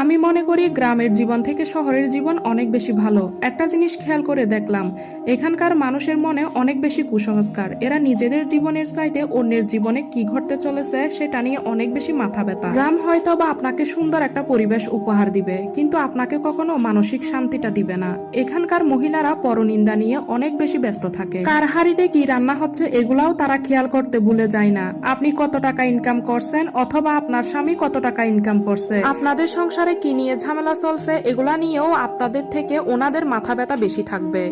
আমি মনে করি গ্রামের জীবন থেকে শহরের জীবন অনেক বেশি ভালো। একটা জিনিস খেয়াল করে দেখলাম, এখানকার মানুষের মনে অনেক বেশি কুসংস্কার। এরা নিজেদের জীবনের চাইতে অন্যের জীবনে কি ঘটতে চলেছে সেটা নিয়ে অনেক বেশি মাথা ব্যথা। গ্রাম হয়তো বা আপনাকে সুন্দর একটা পরিবেশ উপহার দিবে, কিন্তু আপনাকে কখনো মানসিক শান্তিটা দিবে না। এখানকার মহিলারা পরনিন্দা নিয়ে অনেক বেশি ব্যস্ত থাকে। কার হাড়িতে কি রান্না হচ্ছে এগুলাও তারা খেয়াল করতে ভুলে যায় না। আপনি কত টাকা ইনকাম করছেন অথবা আপনার স্বামী কত টাকা ইনকাম করছে, আপনাদের সংসারে কি নিয়ে ঝামেলা চলছে এগুলা নিয়েও আপনাদের থেকে ওনাদের মাথা ব্যথা বেশি থাকবে।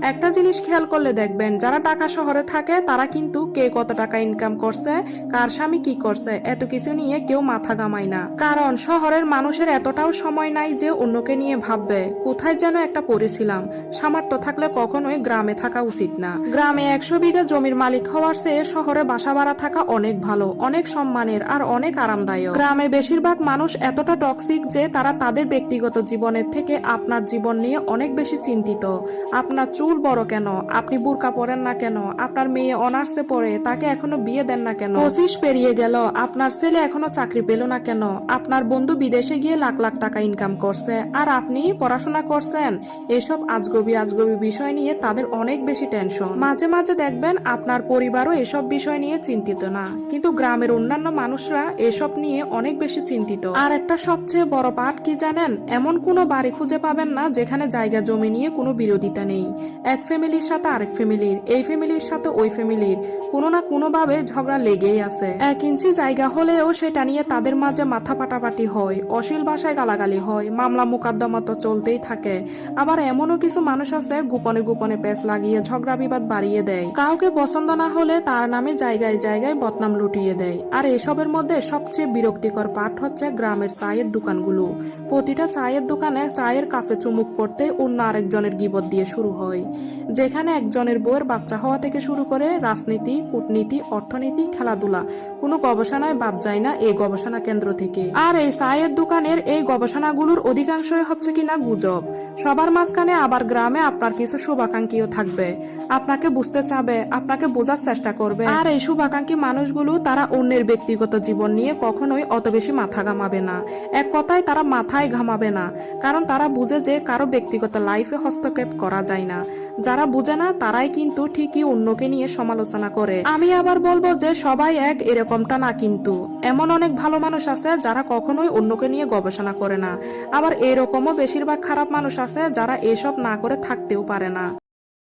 একটা জিনিস খেয়াল করলে দেখবেন, যারা ঢাকা শহরে থাকে তারা কিন্তু কে কত টাকা ইনকাম করছে, কার স্বামী কি করছে, এত কিছু নিয়ে কেউ মাথা ঘামায় না। কারণ শহরের মানুষের এতটাও সময় নাই যে অন্যকে নিয়ে ভাববে। কোথায় যেন একটা পড়েছিলাম, সামর্থ্য থাকলে কখনোই গ্রামে থাকা উচিত না। গ্রামে 100 বিঘা জমির মালিক হওয়ার চেয়ে শহরে বাসা ভাড়া থাকা অনেক ভালো, অনেক সম্মানের আর অনেক আরামদায়ক। গ্রামে বেশিরভাগ মানুষ এতটা টক্সিক যে তারা তাদের ব্যক্তিগত জীবনের থেকে আপনার জীবন নিয়ে অনেক বেশি চিন্তিত। আপনার চুল বড় কেন, আপনি বুরকা পরেন না কেন, আপনার মেয়ে অনার্সে পড়ে তাকে এখনো বিয়ে দেন না কেন, 25 পেরিয়ে গেল আপনার ছেলে এখনো চাকরি পেল না কেন, আপনার বন্ধু বিদেশে গিয়ে লাখ লাখ টাকা ইনকাম করছে আর আপনি পড়াশোনা করছেন। এসব আজগবি বিষয় নিয়ে তাদের অনেক বেশি টেনশন। মাঝে মাঝে দেখবেন আপনার পরিবারও এসব বিষয় নিয়ে চিন্তিত না, কিন্তু গ্রামের অন্যান্য মানুষরা এসব নিয়ে অনেক বেশি চিন্তিত। আর একটা সবচেয়ে বড় পাঠ কি জানেন, এমন কোনো বাড়ি খুঁজে পাবেন না যেখানে জায়গা জমি নিয়ে কোনো বিরোধিতা নেই। এক ফ্যামিলির সাথে আরেক ফ্যামিলির, এই ফ্যামিলির সাথে ওই ফ্যামিলির কোনো না কোনো ভাবে ঝগড়া লেগেই আছে। 1 ইঞ্চি জায়গা হলেও সেটা নিয়ে তাদের মাঝে মাথা পাটাপাটি হয়, অশ্লীল ভাষায় গালাগালি হয়, মামলা মোকদ্দমা তো চলতেই থাকে। আবার এমনও কিছু মানুষ আছে গোপনে গোপনে পেঁচ লাগিয়ে ঝগড়া বিবাদ বাড়িয়ে দেয়। কাউকে পছন্দ না হলে তার নামে জায়গায় জায়গায় বদনাম লুটিয়ে দেয়। আর এসবের মধ্যে সবচেয়ে বিরক্তিকর পাঠ হচ্ছে গ্রামের চায়ের দোকানগুলো। প্রতিটা চায়ের দোকানে চায়ের কাপে চুমুক করতে অন্য আরেকজনের গীবত দিয়ে শুরু হয়, যেখানে একজনের বউয়ের বাচ্চা হওয়া থেকে শুরু করে রাজনীতি, কূটনীতি, অর্থনীতি, খেলাধুলা কোনো গবেষণায় বাদ যায় না এই গবেষণা কেন্দ্র থেকে। আর এই চায়ের দোকানের এই গবেষণাগুলোর অধিকাংশই হচ্ছে কিনা গুজব। সবার মাঝখানে আবার গ্রামে আপনার কিছু শুভাকাঙ্ক্ষীও থাকবে, আপনাকে বুঝতে চাবে, আপনাকে বোঝার চেষ্টা করবে। আর এই শুভাকাঙ্ক্ষী মানুষগুলো তারা অন্যের ব্যক্তিগত জীবন নিয়ে কখনোই অত বেশি মাথা ঘামাবে না। এক কথায় তারা মাথায় ঘামাবে না, কারণ তারা বুঝে যে কারো ব্যক্তিগত লাইফে হস্তক্ষেপ করা যায় না। যারা বুঝে না তারাই কিন্তু ঠিকই অন্যকে নিয়ে সমালোচনা করে। আমি আবার বলবো যে সবাই এক এরকমটা না, কিন্তু এমন অনেক ভালো মানুষ আছে যারা কখনোই অন্যকে নিয়ে গবেষণা করে না। আবার এরকমও বেশিরভাগ খারাপ মানুষ আছে যারা এসব না করে থাকতেও পারে না।